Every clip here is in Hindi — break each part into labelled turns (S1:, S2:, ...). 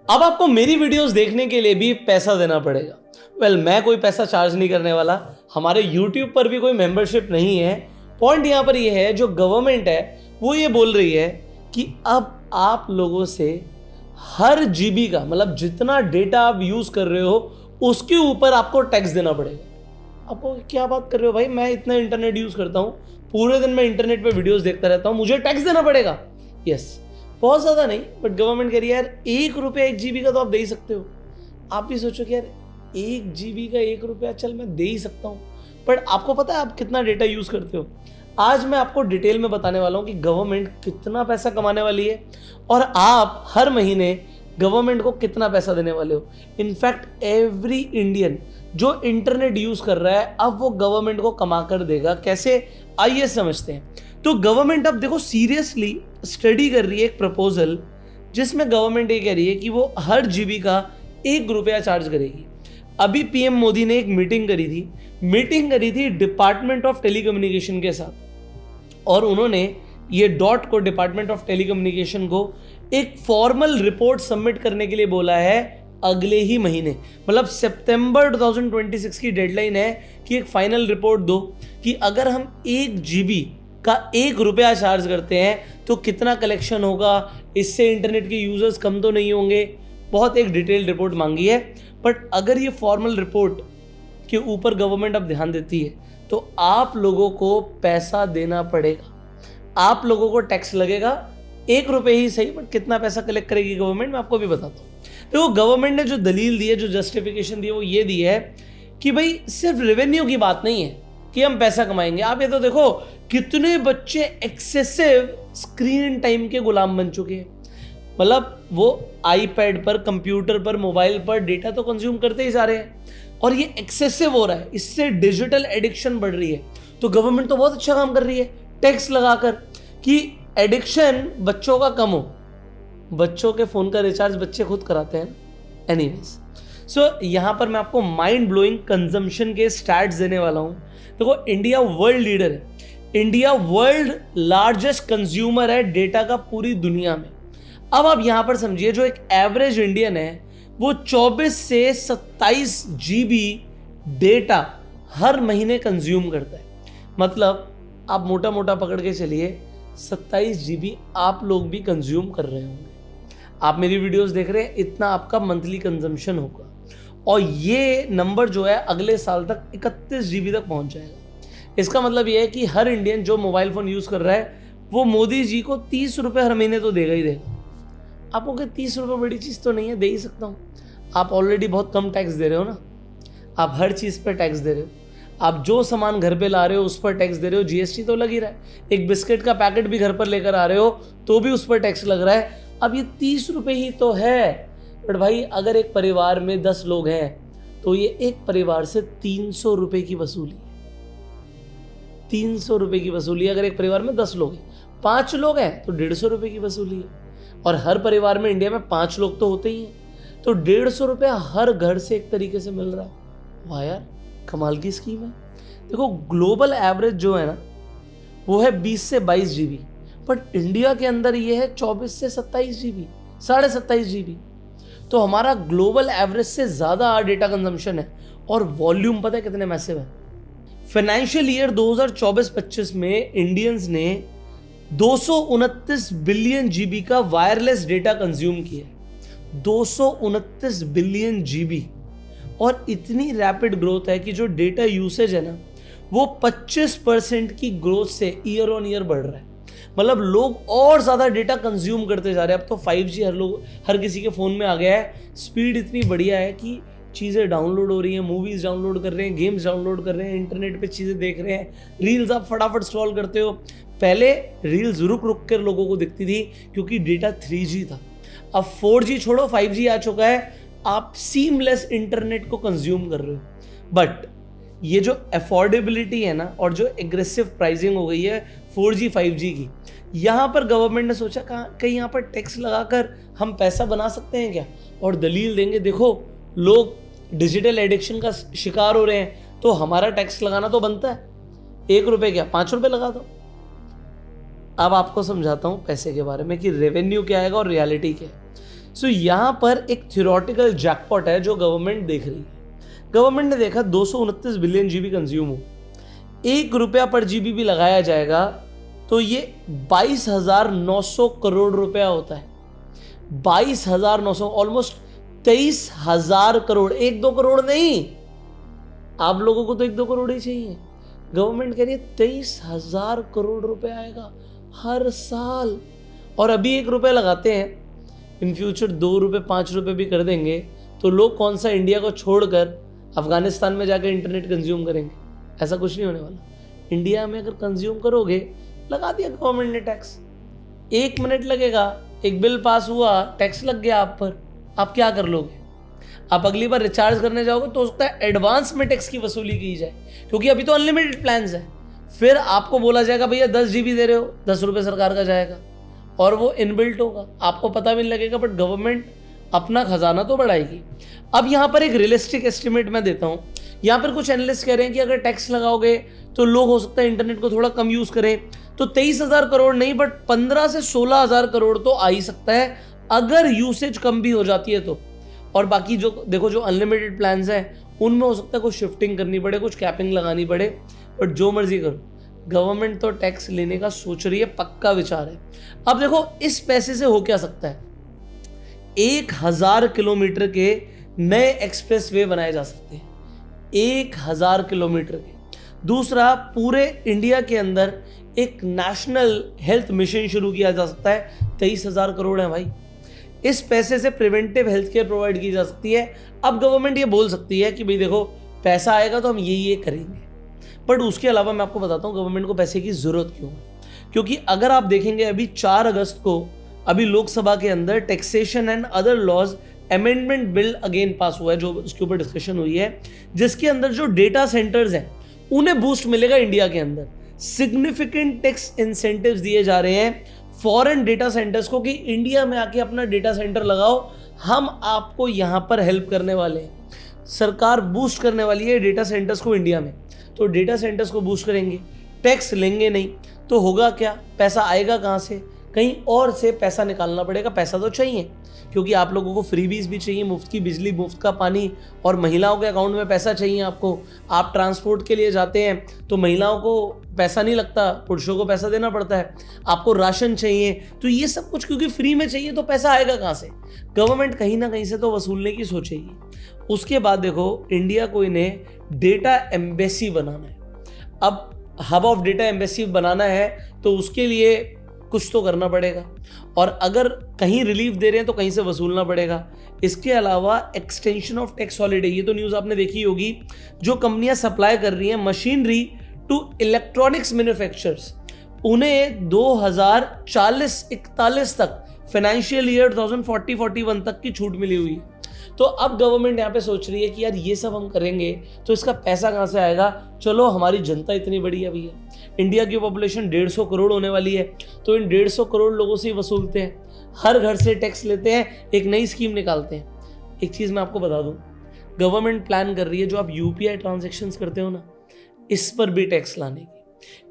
S1: अब आपको मेरी वीडियोस देखने के लिए भी पैसा देना पड़ेगा। मैं कोई पैसा चार्ज नहीं करने वाला, हमारे YouTube पर भी कोई मेंबरशिप नहीं है। पॉइंट यहाँ पर ये है, जो गवर्नमेंट है वो ये बोल रही है कि अब आप लोगों से हर जीबी का, मतलब जितना डेटा आप यूज कर रहे हो उसके ऊपर आपको टैक्स देना पड़ेगा। आपको क्या बात कर रहे हो भाई, मैं इतना इंटरनेट यूज करता हूँ, पूरे दिन मैं इंटरनेट पे वीडियोस देखता रहता हूँ, मुझे टैक्स देना पड़ेगा? यस, बहुत ज्यादा नहीं, बट गवर्नमेंट कह रही है यार ₹1 1 GB का तो आप दे ही सकते हो। आप भी सोचो कि यार 1 GB का ₹1 चल मैं दे ही सकता हूँ, बट आपको पता है आप कितना डेटा यूज करते हो? आज मैं आपको डिटेल में बताने वाला हूं कि गवर्नमेंट कितना पैसा कमाने वाली है और आप हर महीने गवर्नमेंट को कितना पैसा देने वाले हो। इनफैक्ट एवरी इंडियन जो इंटरनेट यूज कर रहा है अब वो गवर्नमेंट को कमा कर देगा। कैसे, आइए समझते हैं। तो गवर्नमेंट अब देखो सीरियसली स्टडी कर रही है एक प्रपोजल, जिसमें गवर्नमेंट ये कह रही है कि वो हर जीबी का ₹1 चार्ज करेगी। अभी पीएम मोदी ने एक मीटिंग करी थी डिपार्टमेंट ऑफ टेलीकम्युनिकेशन के साथ, और उन्होंने ये डॉट को, डिपार्टमेंट ऑफ टेलीकम्युनिकेशन को एक फॉर्मल रिपोर्ट सबमिट करने के लिए बोला है अगले ही महीने। मतलब सितंबर 2026 की डेडलाइन है कि एक फाइनल रिपोर्ट दो कि अगर हम 1 GB का ₹1 चार्ज करते हैं तो कितना कलेक्शन होगा, इससे इंटरनेट के यूजर्स कम तो नहीं होंगे। बहुत एक डिटेल्ड रिपोर्ट मांगी है, बट अगर ये फॉर्मल रिपोर्ट के ऊपर गवर्नमेंट अब ध्यान देती है तो आप लोगों को पैसा देना पड़ेगा, आप लोगों को टैक्स लगेगा। ₹1 ही सही, बट कितना पैसा कलेक्ट करेगी गवर्नमेंट मैं आपको भी बताता हूँ। देखो गवर्नमेंट ने जो दलील दी है, जो जस्टिफिकेशन दी है, वो ये दी है कि भाई सिर्फ रेवेन्यू की बात नहीं है कि हम पैसा कमाएंगे। आप ये तो देखो कितने बच्चे एक्सेसिव स्क्रीन टाइम के गुलाम बन चुके हैं। मतलब वो आईपैड पर, कंप्यूटर पर, मोबाइल पर डेटा तो कंज्यूम करते ही जा रहे हैं और ये एक्सेसिव हो रहा है, इससे डिजिटल एडिक्शन बढ़ रही है। तो गवर्नमेंट तो बहुत अच्छा काम कर रही है टैक्स लगाकर कि एडिक्शन बच्चों का कम हो। बच्चों के फोन का रिचार्ज बच्चे खुद कराते हैं। एनीवेज, सो यहां पर मैं आपको माइंड ब्लोइंग कंजम्पशन के स्टैट्स देने वाला हूं। देखो इंडिया वर्ल्ड लीडर है, इंडिया वर्ल्ड लार्जेस्ट कंज्यूमर है डेटा का पूरी दुनिया में। अब आप यहां पर समझिए, जो एक एवरेज इंडियन है वो 24 से 27 GB डेटा हर महीने कंज्यूम करता है। मतलब आप मोटा मोटा पकड़ के चलिए 27 GB आप लोग भी कंज्यूम कर रहे होंगे। आप मेरी वीडियोस देख रहे हैं, इतना आपका मंथली कंजम्पशन होगा, और ये नंबर जो है अगले साल तक 31 GB तक पहुंच जाएगा। इसका मतलब ये है कि हर इंडियन जो मोबाइल फोन यूज कर रहा है वो मोदी जी को ₹30 हर महीने तो देगा ही देगा। आपको क्या ₹30 बड़ी चीज़ तो नहीं है, दे ही सकता हूँ। आप ऑलरेडी बहुत कम टैक्स दे रहे हो ना, आप हर चीज़ पर टैक्स दे रहे हो, आप जो सामान घर पे ला रहे हो उस पर टैक्स दे रहे हो, जीएसटी तो लग ही रहा है। एक बिस्किट का पैकेट भी घर पर लेकर आ रहे हो तो भी उस पर टैक्स लग रहा है। अब ये ₹30 ही तो है, बट भाई अगर एक परिवार में 10 लोग हैं तो ये एक परिवार से ₹300 की वसूली है। ₹300 की वसूली अगर एक परिवार में 10 लोग हैं, 5 लोग हैं तो ₹150 की वसूली है, और हर परिवार में इंडिया में 5 लोग तो होते ही हैं, तो ₹150 हर घर से एक तरीके से मिल रहा है। वाह यार, कमाल की स्कीम है। देखो ग्लोबल एवरेज जो है ना वो है 20 से 22 GB, बट इंडिया के अंदर ये है 24 से 27 GB, 27.5 GB। तो हमारा ग्लोबल एवरेज से ज़्यादा डेटा कंजम्पशन है, और वॉल्यूम पता है कितने मैसिव है। फाइनेंशियल ईयर 2024-25 में इंडियंस ने 229 बिलियन GB का वायरलेस डेटा कंज्यूम किया है। 229 बिलियन GB, और इतनी रैपिड ग्रोथ है कि जो डेटा यूसेज है ना वो 25% की ग्रोथ से ईयर ऑन ईयर बढ़ रहा है। मतलब लोग और ज़्यादा डेटा कंज्यूम करते जा रहे हैं। अब तो 5G हर किसी के फ़ोन में आ गया है। स्पीड इतनी बढ़िया है कि चीज़ें डाउनलोड हो रही हैं, मूवीज़ डाउनलोड कर रहे हैं, गेम्स डाउनलोड कर रहे हैं, इंटरनेट पे चीज़ें देख रहे हैं, रील्स आप फटाफट स्क्रॉल करते हो। पहले रील्स रुक रुक कर लोगों को दिखती थी क्योंकि डेटा 3G था। अब 4G छोड़ो, 5G आ चुका है, आप सीमलेस इंटरनेट को कंज्यूम कर रहे हो। बट ये जो अफोर्डेबिलिटी है ना, और जो एग्रेसिव प्राइसिंग हो गई है 4G 5G की, यहाँ पर गवर्नमेंट ने सोचा कहीं यहाँ पर टैक्स लगाकर हम पैसा बना सकते हैं क्या, और दलील देंगे देखो लोग डिजिटल एडिक्शन का शिकार हो रहे हैं तो हमारा टैक्स लगाना तो बनता है। ₹1 क्या, ₹5 लगा दो। अब आपको समझाता हूँ पैसे के बारे में कि रेवेन्यू क्या आएगा और रियलिटी क्या है। सो यहाँ पर एक थ्योरेटिकल जैकपॉट है जो गवर्नमेंट देख रही है। गवर्नमेंट ने देखा 229 बिलियन जीबी कंज्यूम हो, ₹1 पर जीबी भी लगाया जाएगा तो ये 22,900 करोड़ रुपया होता है। 22,900, ऑलमोस्ट 23,000 करोड़। 1-2 करोड़ नहीं, आप लोगों को तो 1-2 करोड़ ही चाहिए। गवर्नमेंट कह रही है 23,000 करोड़ रुपए आएगा हर साल। और अभी ₹1 लगाते हैं, इन फ्यूचर ₹2, ₹5 भी कर देंगे तो लोग कौन सा इंडिया को छोड़कर अफगानिस्तान में जाकर इंटरनेट कंज्यूम करेंगे? ऐसा कुछ नहीं होने वाला। इंडिया में अगर कंज्यूम करोगे, लगा दिया गवर्नमेंट ने टैक्स, 1 मिनट लगेगा, एक बिल पास हुआ, टैक्स लग गया आप पर, आप क्या कर लोगे? आप अगली बार रिचार्ज करने जाओगे तो हो सकता है एडवांस में टैक्स की वसूली की जाए, क्योंकि अभी तो अनलिमिटेड प्लान्स है। फिर आपको बोला जाएगा भैया 10 GB दे रहे हो, ₹10 सरकार का जाएगा और वो इनबिल्ट होगा, आपको पता भी नहीं लगेगा, बट गवर्नमेंट अपना खजाना तो बढ़ाएगी। अब यहाँ पर एक रियलिस्टिक एस्टिमेट मैं देता हूँ। यहाँ पर कुछ एनालिस्ट कह रहे हैं कि अगर टैक्स लगाओगे तो लोग हो सकता है इंटरनेट को थोड़ा कम यूज करें, तो 23,000 करोड़ नहीं बट 15 से 16,000 करोड़ तो आ ही सकता है अगर यूसेज कम भी हो जाती है तो। और बाकी जो देखो, जो अनलिमिटेड प्लान्स हैं उनमें हो सकता है कुछ शिफ्टिंग करनी पड़े, कुछ कैपिंग लगानी पड़े, बट जो मर्जी करो, गवर्नमेंट तो टैक्स लेने का सोच रही है, पक्का विचार है। अब देखो इस पैसे से हो क्या सकता है, 1000 किलोमीटर के नए एक्सप्रेस वे बनाए जा सकते हैं, 1000 किलोमीटर के। दूसरा, पूरे इंडिया के अंदर एक नेशनल हेल्थ मिशन शुरू किया जा सकता है, 23,000 करोड़ है भाई। इस पैसे से प्रिवेंटिव हेल्थ केयर प्रोवाइड की जा सकती है। अब गवर्नमेंट ये बोल सकती है कि भाई देखो पैसा आएगा तो हम ये करेंगे, बट उसके अलावा मैं आपको बताता हूँ गवर्नमेंट को पैसे की जरूरत क्यों है। क्योंकि अगर आप देखेंगे अभी 4 अगस्त को अभी लोकसभा के अंदर taxation and other laws amendment bill again pass हुआ है, जो उसके ऊपर डिस्कशन हुई है, जिसके अंदर जो डेटा सेंटर्स हैं उन्हें बूस्ट मिलेगा। इंडिया के अंदर सिग्निफिकेंट टैक्स इंसेंटिव्स दिए जा रहे हैं फॉरेन डेटा सेंटर्स को कि इंडिया में आके अपना डेटा सेंटर लगाओ, हम आपको यहां पर हेल्प करने वाले हैं। सरकार बूस्ट करने वाली है डेटा सेंटर्स को इंडिया में, तो डेटा सेंटर्स को बूस्ट करेंगे, टैक्स लेंगे नहीं तो होगा क्या, पैसा आएगा कहां से? कहीं और से पैसा निकालना पड़ेगा। पैसा तो चाहिए क्योंकि आप लोगों को फ्रीबीज भी चाहिए, मुफ्त की बिजली, मुफ्त का पानी, और महिलाओं के अकाउंट में पैसा चाहिए आपको। आप ट्रांसपोर्ट के लिए जाते हैं तो महिलाओं को पैसा नहीं लगता, पुरुषों को पैसा देना पड़ता है। आपको राशन चाहिए, तो ये सब कुछ क्योंकि फ्री में चाहिए तो पैसा आएगा कहाँ से? गवर्नमेंट कहीं ना कहीं से तो वसूलने की सोचेगी। उसके बाद देखो, इंडिया को इन्हें डेटा एम्बेसी बनाना है। अब हब ऑफ डेटा एम्बेसी बनाना है तो उसके लिए कुछ तो करना पड़ेगा, और अगर कहीं रिलीफ दे रहे हैं तो कहीं से वसूलना पड़ेगा। इसके अलावा एक्सटेंशन ऑफ टैक्स हॉलिडे, ये तो न्यूज़ आपने देखी होगी, जो कंपनियां सप्लाई कर रही हैं मशीनरी टू इलेक्ट्रॉनिक्स मैन्युफैक्चरर्स, उन्हें 2040-41 तक, फाइनेंशियल ईयर 2040-41 तक की छूट मिली हुई है। तो अब गवर्नमेंट यहाँ पे सोच रही है कि यार ये सब हम करेंगे तो इसका पैसा कहाँ से आएगा? चलो हमारी जनता इतनी बड़ी है भैया, इंडिया की पॉपुलेशन 150 करोड़ होने वाली है, तो इन 150 करोड़ लोगों से ही वसूलते हैं, हर घर से टैक्स लेते हैं, एक नई स्कीम निकालते हैं। एक चीज़ मैं आपको बता दूं, गवर्नमेंट प्लान कर रही है जो आप UPI ट्रांजेक्शन्स करते हो ना, इस पर भी टैक्स लाने की।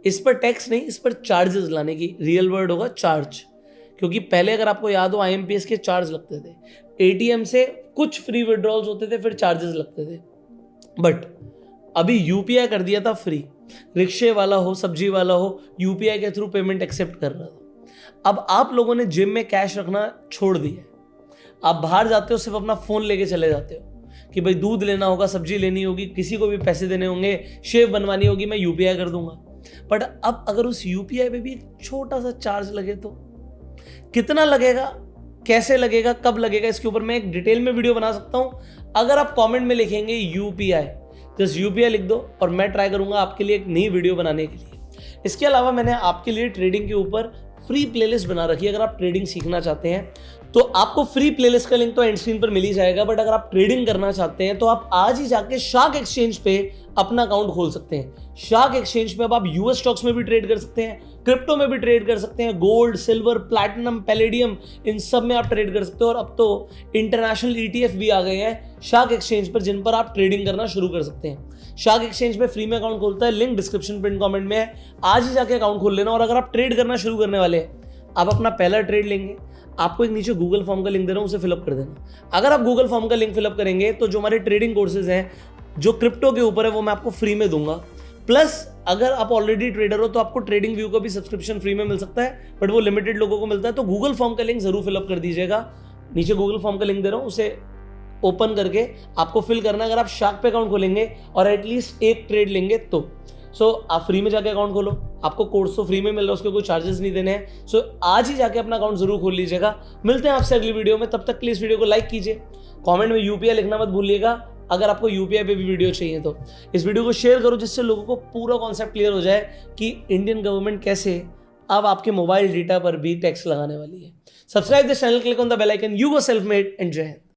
S1: इस पर टैक्स नहीं, इस पर चार्जेस लाने की। रियल वर्ड होगा चार्ज, क्योंकि पहले अगर आपको याद हो IMPS के चार्ज लगते थे, ATM से कुछ फ्री विड्रॉल्स होते थे, फिर चार्जेस लगते थे, बट अभी UPI कर दिया था फ्री। रिक्शे वाला हो, सब्जी वाला हो, UPI के थ्रू पेमेंट एक्सेप्ट कर रहा था। अब आप लोगों ने जिम में कैश रखना छोड़ दिया, आप बाहर जाते हो सिर्फ अपना फोन लेके चले जाते हो कि भाई दूध लेना होगा, सब्जी लेनी होगी, किसी को भी पैसे देने होंगे, शेव बनवानी होगी, मैं UPI कर दूंगा। बट अब अगर उस UPI पे भी एक छोटा सा चार्ज लगे तो कितना लगेगा, कैसे लगेगा, कब लगेगा, इसके ऊपर मैं एक डिटेल में वीडियो बना सकता हूं। अगर आप कमेंट में लिखेंगे UPI, जस्ट UPI लिख दो और मैं ट्राई करूंगा आपके लिए एक नई वीडियो बनाने के लिए। इसके अलावा मैंने आपके लिए ट्रेडिंग के ऊपर फ्री प्लेलिस्ट बना रखी है। अगर आप ट्रेडिंग सीखना चाहते हैं तो आपको फ्री प्लेलिस्ट का लिंक तो एंड स्क्रीन पर मिल ही जाएगा, बट अगर आप ट्रेडिंग करना चाहते हैं तो आप आज ही जाके शार्क एक्सचेंज पे अपना अकाउंट खोल सकते हैं। शार्क एक्सचेंज पे अब आप US स्टॉक्स में भी ट्रेड कर सकते हैं, क्रिप्टो में भी ट्रेड कर सकते हैं, गोल्ड, सिल्वर, प्लैटिनम, पैलेडियम, इन सब में आप ट्रेड कर सकते हो। और अब तो इंटरनेशनल ETF भी आ गए हैं शार्क एक्सचेंज पर, जिन पर आप ट्रेडिंग करना शुरू कर सकते हैं। शार्क एक्सचेंज पे फ्री में अकाउंट खोलता है, लिंक डिस्क्रिप्शन पिन कमेंट में है, आज ही जाके अकाउंट खोल लेना। और अगर आप ट्रेड करना शुरू करने वाले हैं, आप अपना पहला ट्रेड लेंगे, आपको एक नीचे गूगल फॉर्म का लिंक दे रहा हूँ, उसे फिलअप कर देना। अगर आप गूगल फॉर्म का लिंक फिलअप करेंगे तो जो हमारे ट्रेडिंग कोर्सेज हैं जो क्रिप्टो के ऊपर है वो मैं आपको फ्री में दूंगा। प्लस अगर आप ऑलरेडी ट्रेडर हो तो आपको ट्रेडिंग व्यू का भी सब्सक्रिप्शन फ्री में मिल सकता है, बट वो लिमिटेड लोगों को मिलता है। तो गूगल फॉर्म का लिंक जरूर फिलअप कर दीजिएगा। नीचे गूगल फॉर्म का लिंक दे रहा हूँ, उसे ओपन करके आपको फिल करना है। अगर आप शार्क पे अकाउंट खोलेंगे और एटलीस्ट एक ट्रेड लेंगे तो आप फ्री में जाके अकाउंट खोलो। आपको कोर्स तो फ्री में मिल रहा है, उसके कोई चार्जेस नहीं देने हैं। आज ही जाके अपना अकाउंट जरूर खोल लीजिएगा। मिलते हैं आपसे अगली वीडियो में, तब तक के लिए इस वीडियो को लाइक कीजिए, कमेंट में यूपीआई लिखना मत भूलिएगा अगर आपको यूपीआई पे भी वीडियो चाहिए तो। इस वीडियो को शेयर करो जिससे लोगों को पूरा कॉन्सेप्ट क्लियर हो जाए कि इंडियन गवर्नमेंट कैसे अब आपके मोबाइल डेटा पर भी टैक्स लगाने वाली है। Subscribe this channel, click on the bell icon. You go self made and जय हिंद।